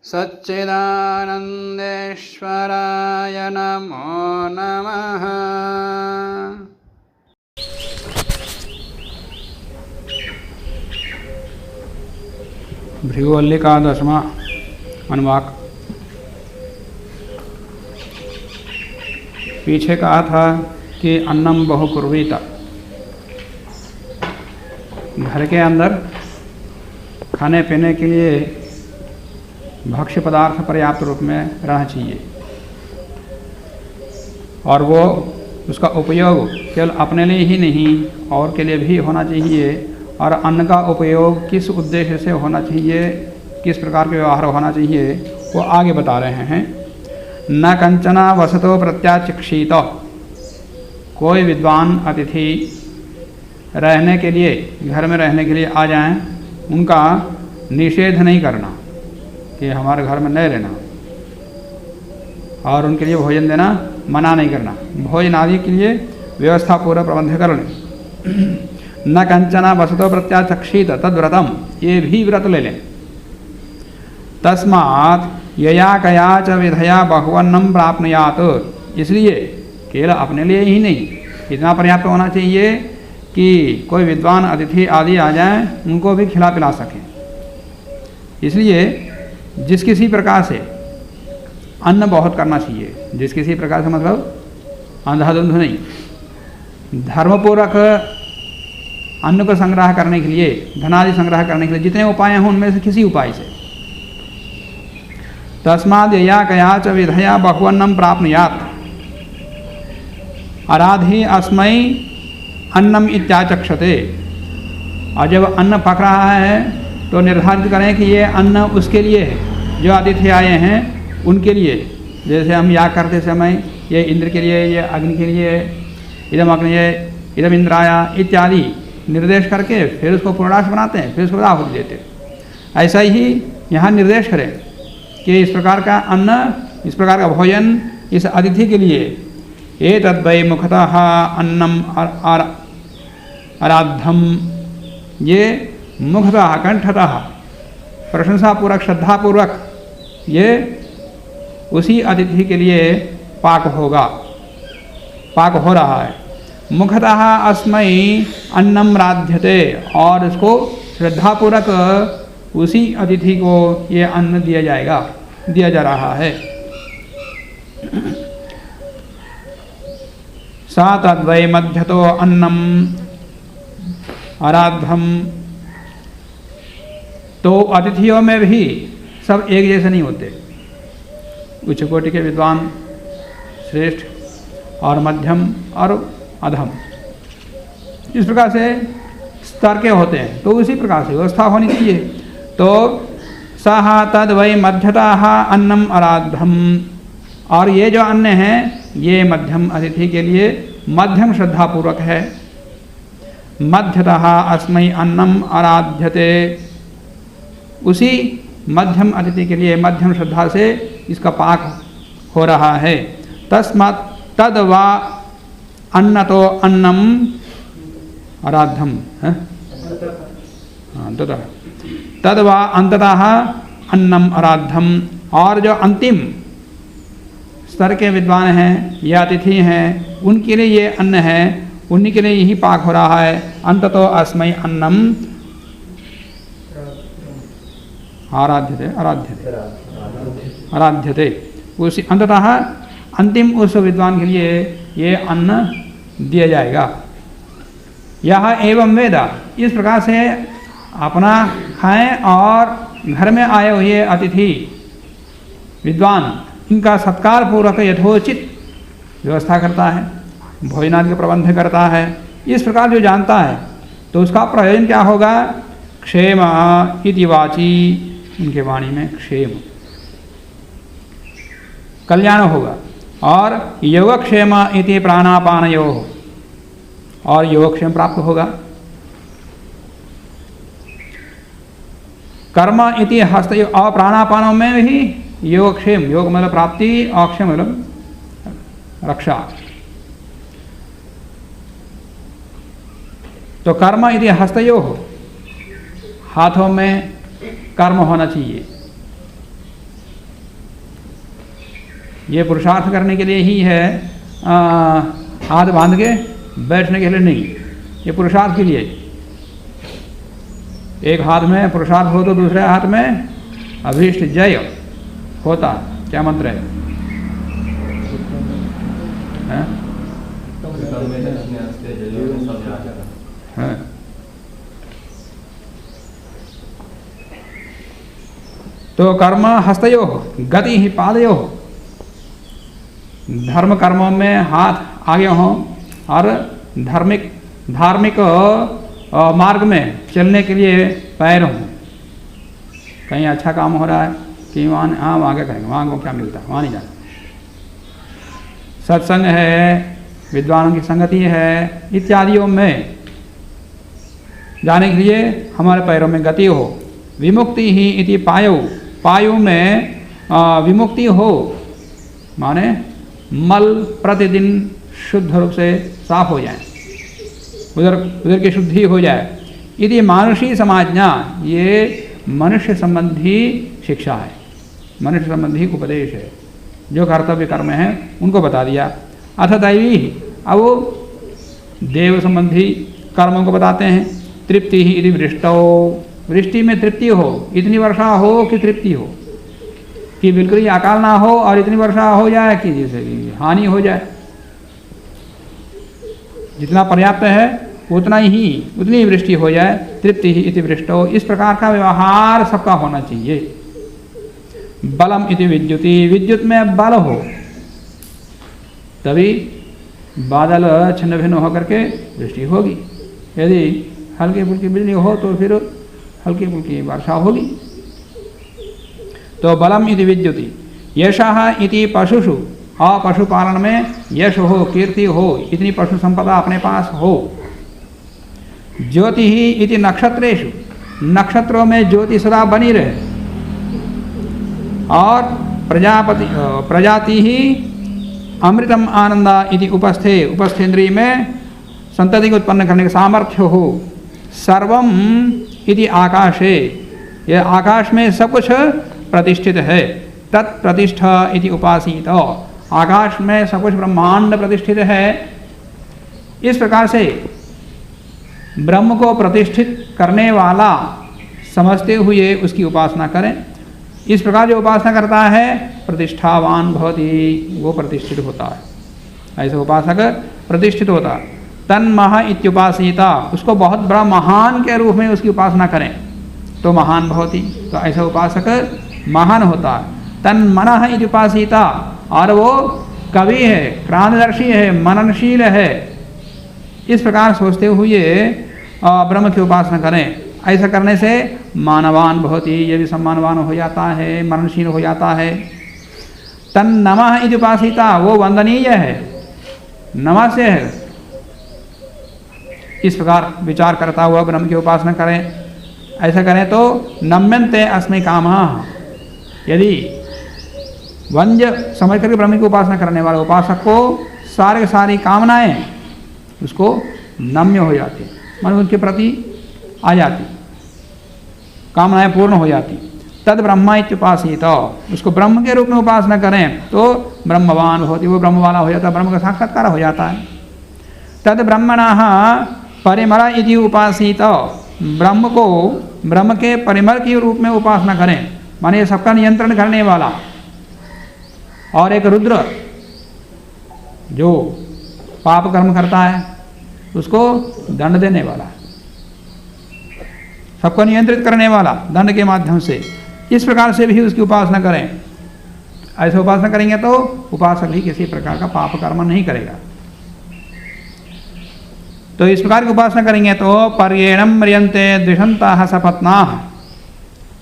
सच्चिदानन्देश्वराय नमो नमः। भृगुवल्ली का 10वां अनुवाक। पीछे कहा था कि अन्नम बहुकुर्वीत, घर के अंदर खाने पीने के लिए भक्ष्य पदार्थ पर्याप्त रूप में रहना चाहिए और वो उसका उपयोग केवल अपने लिए ही नहीं और के लिए भी होना चाहिए। और अन्न का उपयोग किस उद्देश्य से होना चाहिए, किस प्रकार के व्यवहार होना चाहिए, वो आगे बता रहे हैं। न कंचना वसतो प्रत्याचिक्षित, कोई विद्वान अतिथि रहने के लिए, घर में रहने के लिए आ जाएं, उनका निषेध नहीं करना कि हमारे घर में नहीं रहना, और उनके लिए भोजन देना मना नहीं करना। भोजन आदि के लिए व्यवस्था पूरा प्रबंध कर लें। न कंचना वसतो प्रत्याचक्षित तद्व्रतम, ये भी व्रत ले लें। तस्मात् यया कया च विधया बहुवन्नम प्राप्नुयात्, इसलिए केवल अपने लिए ही नहीं, इतना पर्याप्त होना चाहिए कि कोई विद्वान अतिथि आदि आ जाएं, उनको भी खिला पिला सकें। इसलिए जिस किसी प्रकार से अन्न बहुत करना चाहिए, जिस किसी प्रकार से मतलब अंधाधुंध नहीं, धर्मपूर्वक अन्न को संग्रह करने के लिए, धनादि संग्रह करने के लिए जितने उपाय हैं उनमें से किसी उपाय से। तस्माद् यया कया च विधया बहुवन्नम प्राप्नुयात् आराधि अस्मै अन्नम इत्याचक्षते। और जब अन्न पक रहा है तो निर्धारित करें कि ये अन्न उसके लिए है, जो अतिथि आए हैं उनके लिए। जैसे हम याग करते समय ये इंद्र के लिए, ये अग्नि के लिए, इदम अग्नि इदम इंद्राया इत्यादि निर्देश करके फिर उसको पूर्णाश बनाते हैं, फिर उसको आहुति देते हैं। ऐसा ही यहाँ निर्देश करें कि इस प्रकार का अन्न, इस प्रकार का भोजन इस अतिथि के लिए। एतद् वै मुखतः अन्नम आराध्यम, ये मुखतः कंठतः प्रशंसापूर्वक श्रद्धापूर्वक ये उसी अतिथि के लिए पाक होगा, पाक हो रहा है। मुखतः अस्मै अन्नम राध्यते, और इसको श्रद्धापूर्वक उसी अतिथि को ये अन्न दिया जाएगा, दिया जा रहा है। सा तद्वै मध्यतो अन्नम आराध्यम, तो अतिथियों में भी सब एक जैसे नहीं होते। उच्च कोटि के विद्वान श्रेष्ठ और मध्यम और अधम, इस प्रकार से स्तर के होते हैं, तो उसी प्रकार से व्यवस्था होनी चाहिए। तो सह तद वै मध्यतः अन्नम आराध्यम, और ये जो अन्न है ये मध्यम अतिथि के लिए मध्यम श्रद्धापूर्वक है। मध्यतः अस्मै अन्नम आराध्यते, उसी मध्यम अतिथि के लिए मध्यम श्रद्धा से इसका पाक हो रहा है। तस्मात् तद वा अन्नतो अन्नम आराध्यम, अंततः तद वा अंततः अन्नम आराध्यम, और जो अंतिम स्तर के विद्वान हैं या अतिथि हैं उनके लिए ये अन्न है, उन्हीं के लिए यही पाक हो रहा है। अंततो अस्मै अन्नम आराध्यते आराध्यते आराध्यते, उसी अंततः अंतिम उस विद्वान के लिए ये अन्न दिया जाएगा। यह एवं वेदा, इस प्रकार से अपना खाएं और घर में आए हुए अतिथि विद्वान इनका सत्कार पूर्वक यथोचित व्यवस्था करता है, भोजनादि का प्रबंध करता है। इस प्रकार जो जानता है तो उसका प्रयोजन क्या होगा? क्षेम इति वाची, उनके वाणी में क्षेम कल्याण होगा। और योगक्षेम इति प्राणापानयो, और योगक्षेम प्राप्त होगा। कर्म इति हस्त, और प्राणापानों में भी योगक्षेम, योग मतलब प्राप्ति, अक्षेम मतलब रक्षा। तो कर्म इति हस्तयो, हाथों में कर्म होना चाहिए। ये पुरुषार्थ करने के लिए ही है, हाथ बांध के बैठने के लिए नहीं, ये पुरुषार्थ के लिए। एक हाथ में पुरुषार्थ हो तो दूसरे हाथ में अभीष्ट जय होता। क्या मंत्र है? तो कर्म हस्तयो गति ही पादयो, धर्म कर्मों में हाथ आगे हों और धार्मिक मार्ग में चलने के लिए पैर हों। कहीं अच्छा काम हो रहा है कि वहाँ आगे करेंगे, वहाँ को क्या मिलता है, वहाँ नहीं जाना। सत्संग है, विद्वानों की संगति है, इत्यादियों में जाने के लिए हमारे पैरों में गति हो। विमुक्ति ही इति पायो, पायो में विमुक्ति हो माने मल प्रतिदिन शुद्ध रूप से साफ हो जाए, उधर की शुद्धि हो जाए। यदि मानुषी समाज्ञा, ये मनुष्य संबंधी शिक्षा है, मनुष्य संबंधी उपदेश है। जो कर्तव्य कर्म है उनको बता दिया। अथ दैवी, अब वो देव संबंधी कर्मों को बताते हैं। तृप्ति ही यदि वृष्टो, वृष्टि में तृप्ति हो, इतनी वर्षा हो कि तृप्ति हो, कि बिल्कुल ही अकाल ना हो और इतनी वर्षा हो जाए कि जैसे हानि हो जाए। जितना पर्याप्त है उतनी वृष्टि हो जाए। तृप्ति ही इति वृष्टो, इस प्रकार का व्यवहार सबका होना चाहिए। बलम इति विद्युति, विद्युत में बल हो तभी बादल छिन्न भिन्न होकर के वृष्टि होगी। यदि हल्की फुल्की बिजली हो तो फिर हल्की फुल्की वर्षा होगी। तो बलम इति विद्युति। यशः इति पशुषु, पशुपालन में यश हो, कीर्ति हो, इतनी पशु संपदा अपने पास हो। ज्योति ही इति नक्षत्रेषु, नक्षत्रों में ज्योति सदा बनी रहे। और प्रजाति ही अमृतम आनंदा इति उपस्थे, उपस्थेन्द्रिय में संतति को उत्पन्न करने का सामर्थ्य हो। सर्वम इति आकाशे, यह आकाश में सब कुछ प्रतिष्ठित है। तत्प्रतिष्ठा इति उपासित, आकाश में सब कुछ ब्रह्मांड प्रतिष्ठित है। इस प्रकार से ब्रह्म को प्रतिष्ठित करने वाला समझते हुए उसकी उपासना करें। इस प्रकार जो उपासना करता है प्रतिष्ठावान भवति, वो प्रतिष्ठित होता है। ऐसे उपासक प्रतिष्ठित होता। तन्मह इत्युपासिता, उसको बहुत बड़ा महान के रूप में उसकी उपासना करें तो महान भवति, तो ऐसा उपासक महान होता है। तन्मनः इत्युपासिता, और वो कवि है, क्रांतिदर्शी है, मननशील है। इस प्रकार सोचते हुए ब्रह्म की उपासना करें। ऐसा करने से मानवान भवति, ये भी सम्मानवान हो जाता है, मननशील हो जाता है। तन नमः इति उपासिता, वो वंदनीय है, नमस्य है। इस प्रकार विचार करता हुआ ब्रह्म की उपासना करें। ऐसा करें तो नम्यन्ते अस्मै कामः, यदि वंज समझ करके ब्रह्म की उपासना करने वाले उपासक को सारी कामनाएं उसको नम्य हो जाती, मन उनके प्रति आ जाती, कामनाएं पूर्ण हो जाती। तद ब्रह्मा इत्युपासित, उसको ब्रह्म के रूप में उपासना करें तो ब्रह्मवान होती, वो ब्रह्म वाला हो जाता है, ब्रह्म का साक्षात्कार हो जाता है। तद ब्रह्मणः परिमल इति उपासित, ब्रह्म को ब्रह्म के परिमल के रूप में उपासना करें, माने सबका नियंत्रण करने वाला। और एक रुद्र जो पाप कर्म करता है उसको दंड देने वाला, सबको नियंत्रित करने वाला दंड के माध्यम से। इस प्रकार से भी उसकी उपासना करें। ऐसे उपासना करेंगे तो उपासक भी किसी प्रकार का पाप कर्म नहीं करेगा। तो इस प्रकार की उपासना करेंगे तो पर्येणम म्रियन्ते द्विषन्ताः सपत्नाः,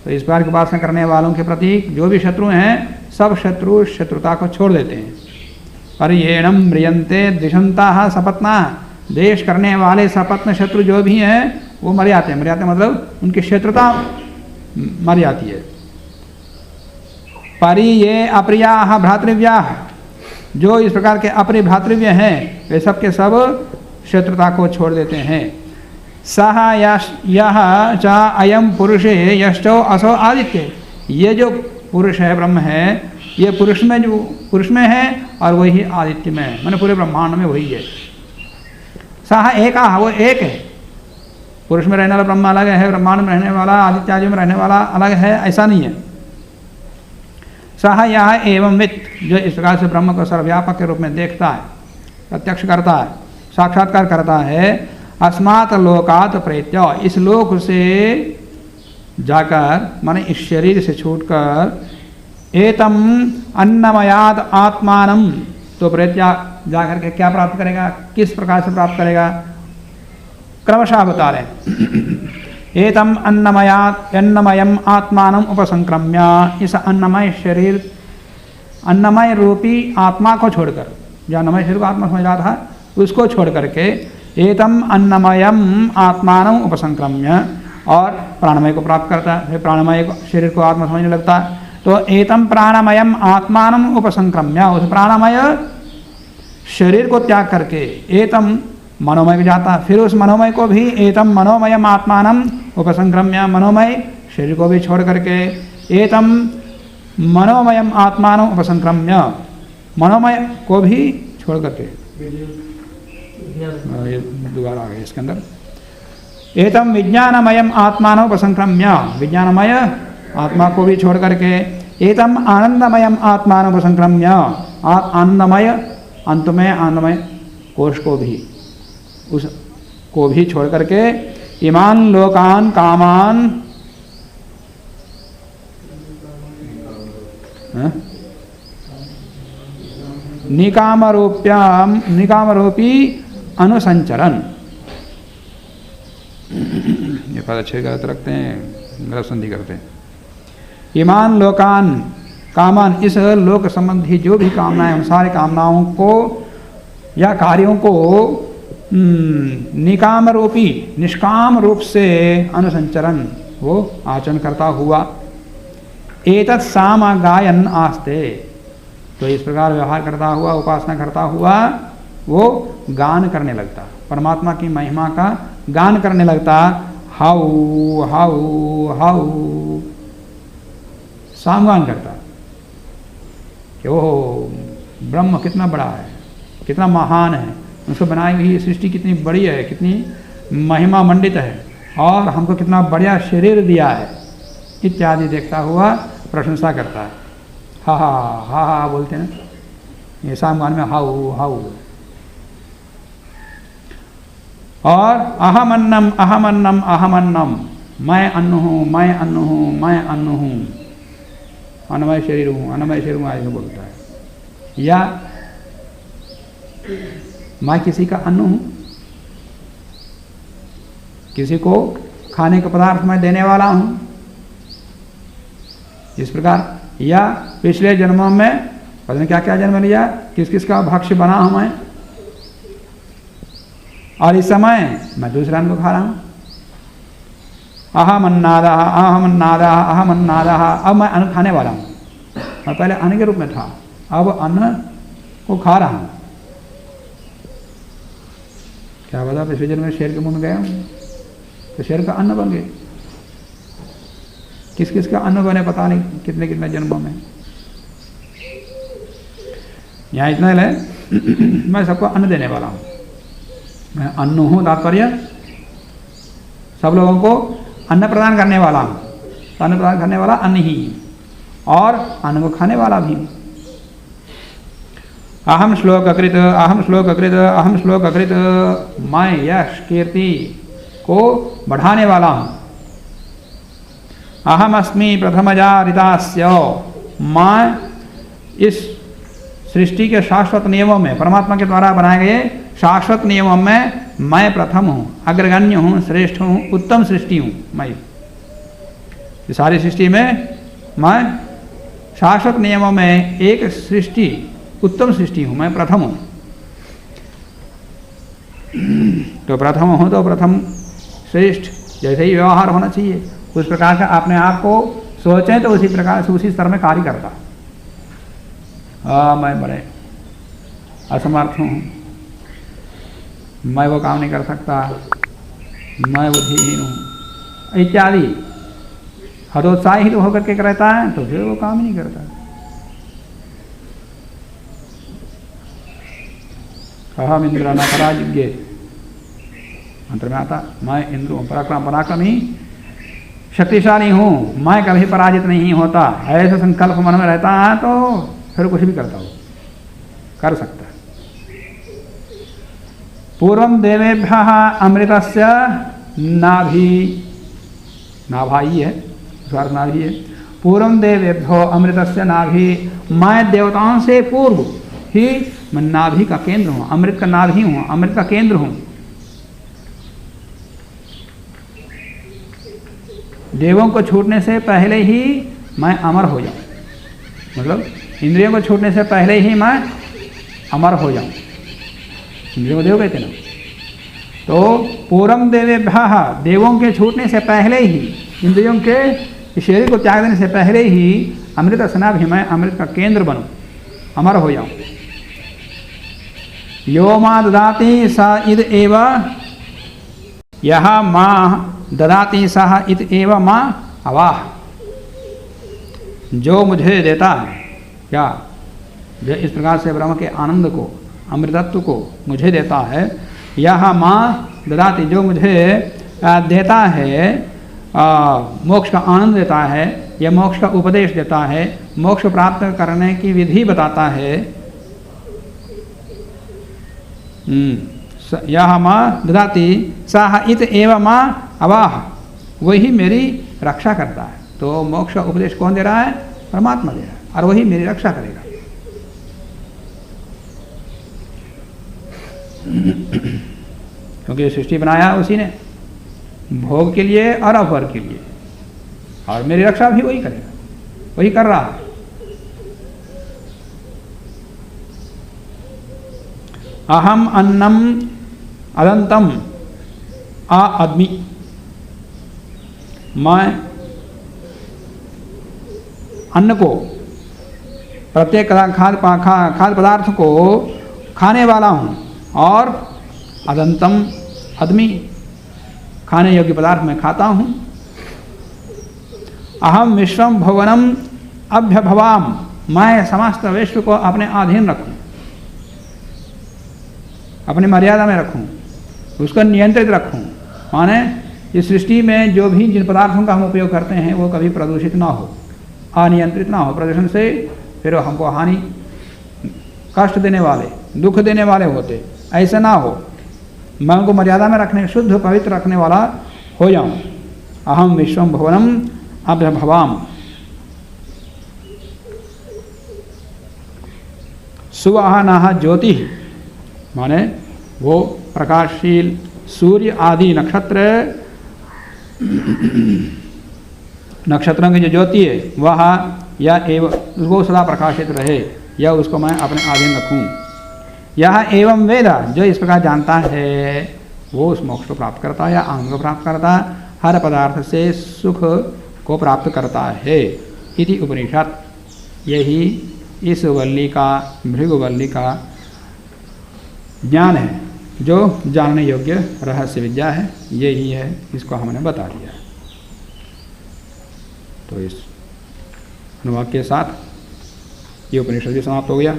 तो इस प्रकार की उपासना करने वालों के प्रति जो भी शत्रु हैं सब शत्रु शत्रुता को छोड़ देते हैं। पर्येणम म्रियन्ते द्विषन्ताः सपत्नाः, द्वेष करने वाले सपत्न शत्रु जो भी हैं वो मर जाते हैं। मर जाते मतलब उनकी शत्रुता मर जाती है। परि ये अप्रियाः भ्रातृव्याः, जो इस प्रकार के अप्रिय भ्रातृव्य हैं वे सब के सब शत्रुता को छोड़ देते हैं। सह यह च अयम पुरुषे यष्टो असो आदित्य, ये जो पुरुष है ब्रह्म है ये पुरुष में जो पुरुष में है और वही आदित्य में है, मैंने पूरे ब्रह्मांड में वही है। सह एक वो एक है। पुरुष में रहने वाला ब्रह्म अलग है, ब्रह्मांड में रहने वाला आदित्य आदि में रहने वाला अलग है, ऐसा नहीं है। सह यह एवं वित्त, जो इस प्रकार से ब्रह्म को सर्वव्यापक के रूप में देखता है, प्रत्यक्ष करता है, साक्षात्कार करता है, अस्मात् लोकात् प्रेत्य, इस लोक से जाकर माने इस शरीर से छूटकर एतम अन्नमयाद आत्मानम, तो प्रेत्या जाकर के क्या प्राप्त करेगा, किस प्रकार से प्राप्त करेगा, क्रमशः बता रहे। एतम अन्नमयम आत्मानम उपसंक्रम्य, इस अन्नमय शरीर अन्नमय रूपी आत्मा को छोड़कर, जो अन्नमय शरीर को आत्मा समझ रहा था उसको छोड़ करके एतम अन्नमयम आत्मानम उपसंक्रम्य, और प्राणमय को प्राप्त करता है, फिर प्राणमय शरीर को आत्मा समझने लगता है। तो एतम प्राणमयम आत्मानम उपसंक्रम्य, उस प्राणमय शरीर को त्याग करके एतम मनोमय को जाता है, फिर उस मनोमय को भी एतम मनोमयम आत्मानम उपसंक्रम्य, मनोमय शरीर को भी छोड़ करके एतम मनोमयम आत्मानम उपसंक्रम्य, मनोमय को भी छोड़ करके, ये दोबारा आ गया इसके अंदर, एतम विज्ञानमयम आत्मानम उपसंक्रम्य, विज्ञानमय आत्मा को भी छोड़ करके एतम आनंदमयम आत्मानम उपसंक्रम्य, आनंदमय अंत में आनंदमय कोश को भी, उस को भी छोड़ करके इमान लोकान कामान, निकामरूपी अनुसंचरण, ये पद अच्छे गलत रखते हैं, गलत संधि करते हैं। ईमान लोकान कामान, इस लोक संबंधी जो भी कामनाएं, उन सारी कामनाओं को या कार्यों को निकाम रूपी निष्काम रूप से अनुसंचरण, वो आचरण करता हुआ, एतत् साम गायन आस्ते, तो इस प्रकार व्यवहार करता हुआ, उपासना करता हुआ वो गान करने लगता, परमात्मा की महिमा का गान करने लगता, हाउ हाउ हाउ, सामगान करता कि ओह ब्रह्म कितना बड़ा है, कितना महान है, उसको बनाई हुई सृष्टि कितनी बड़ी है, कितनी महिमा मंडित है, और हमको कितना बढ़िया शरीर दिया है, इत्यादि देखता हुआ प्रशंसा करता है। हा हा हा हा बोलते हैं ना, ये सामगान में हाउ हाउ। और अहमन्नम अहमन्नम अहमन्नम, मैं अन्न हूँ, मैं अन्न हूँ, मैं अन्न हूँ, अन्नमय शरीर हूँ, अन्नमय शरीर हूँ आदि बोलता है। या मैं किसी का अन्न हूँ, किसी को खाने का पदार्थ मैं देने वाला हूँ, इस प्रकार। या पिछले जन्मों में पता नहीं क्या क्या जन्म लिया, किस किस का भक्ष्य बना हूँ मैं, और इस समय मैं दूसरा अन्न को खा रहा हूँ। अहमन्नादा अहमन्नादा अहमन्नादा, अब मैं अन्न खाने वाला हूँ, मैं पहले अन्न के रूप में था, अब अन्न को खा रहा हूँ। क्या पता पिछले जन्म में शेर के मुंह में गया हूँ तो शेर का अन्न बन गए, किस किस का अन्न बने पता नहीं कितने कितने जन्मों में। यहाँ इतना है मैं सबको अन्न देने वाला हूँ, मैं अन्न हूँ, तात्पर्य सब लोगों को अन्न प्रदान करने वाला हूँ, अन्न प्रदान करने वाला अन्न ही, और अन्न को खाने वाला भी। अहम श्लोककृत अहम श्लोककृत अहम श्लोककृत, मैं यश कीर्ति को बढ़ाने वाला हूँ। अहम अस्मि प्रथमजारितास्य, मैं इस सृष्टि के शाश्वत नियमों में, परमात्मा के द्वारा बनाए गए शाश्वत नियमों में मैं प्रथम हूँ, अग्रगण्य हूँ, श्रेष्ठ हूँ, उत्तम सृष्टि हूँ। मैं इस सारी सृष्टि में मैं शाश्वत नियमों में एक सृष्टि, उत्तम सृष्टि हूँ, मैं प्रथम हूँ। तो प्रथम हूँ तो प्रथम श्रेष्ठ जैसे ही व्यवहार होना चाहिए, उस प्रकार का अपने आप को सोचें तो उसी प्रकार से उसी स्तर में कार्य करता। मैं बड़े असमर्थ हूँ, मैं वो काम नहीं कर सकता, मैं बुद्धिहीन हूँ इत्यादि हतोत्साहित होकर के रहता है, तो फिर वो काम नहीं करता। अहम इंद्र न पराजिज्ञे, मंत्र में आता मैं इंद्र हूँ, पराक्रमी शक्तिशाली हूँ, मैं कभी पराजित नहीं होता। ऐसा संकल्प मन में रहता है तो फिर कुछ भी करता हूँ, कर सकता है। पूर्वम देवेभ्यः अमृतस्य नाभि, नाभाई है, स्वार्थ नाभि है। पूर्वम देवेभ्यो अमृतस्य नाभि, मैं देवताओं से पूर्व ही मैं नाभि का केंद्र हूँ, अमृत का नाभि हूँ, अमृत का केंद्र हूँ। देवों को छूटने से पहले ही मैं अमर हो जाऊं, मतलब इंद्रियों को छूटने से पहले ही मैं अमर हो जाऊं। इंद्रियों को देव कहते ना। तो पूर्वम देवेभ्यः, देवों के छूटने से पहले ही, इंद्रियों के शरीर को त्याग देने से पहले ही अमृत स्नाभि, मैं अमृत का केंद्र बनूं, अमर हो जाऊं। यो मां ददाति स इद एव, यह मां ददाति सह इत एव मां अवाह, जो मुझे देता है, क्या जो इस प्रकार से ब्रह्म के आनंद को, अमृतत्व को मुझे देता है, यह मां ददाति, जो मुझे देता है, मोक्ष का आनंद देता है, या मोक्ष का उपदेश देता है, मोक्ष प्राप्त करने की विधि बताता है, यह मां ददाति सह इत एव मां अवाह, वही मेरी रक्षा करता है। तो मोक्ष का उपदेश कौन दे रहा है? परमात्मा दे रहा है, और वही मेरी रक्षा करेगा। क्योंकि सृष्टि बनाया उसी ने, भोग के लिए और अभोग के लिए, और मेरी रक्षा भी वही करेगा, वही कर रहा है। अहम अन्नम अदंतम आदमी, मैं अन्न को, प्रत्येक खाद्य पदार्थ को खाने वाला हूँ, और अदंतम आदमी, खाने योग्य पदार्थ मैं खाता हूँ। अहम विश्वम भुवनम अभ्यभवाम, मैं समस्त विश्व को अपने अधीन रखूँ, अपनी मर्यादा में रखूँ, उसको नियंत्रित रखूँ। माने इस सृष्टि में जो भी जिन पदार्थों का हम उपयोग करते हैं वो कभी प्रदूषित ना हो, अनियंत्रित ना हो। प्रदूषण से फिर हमको हानि, कष्ट देने वाले, दुख देने वाले होते, ऐसा ना हो। मैं उनको मर्यादा में रखने, शुद्ध पवित्र रखने वाला हो जाऊं। अहम विश्वम भुवनम अभ्यभवाम। सुवहनः ज्योति, माने वो प्रकाशशील सूर्य आदि नक्षत्र, नक्षत्रों की जो ज्योति है वह या एवं उसको सदा प्रकाशित रहे, या उसको मैं अपने अधीन रखूं। यह एवं वेद, जो इस प्रकार जानता है वो उस मोक्ष को प्राप्त करता है या आनंद को प्राप्त करता है, हर पदार्थ से सुख को प्राप्त करता है। इति उपनिषद, यही इस वल्ली का, भृगुवल्ली का ज्ञान है, जो जानने योग्य रहस्य विद्या है। यही है, इसको हमने बता दिया। तो इस अनुवाद के साथ ये उपनिषद भी समाप्त हो गया।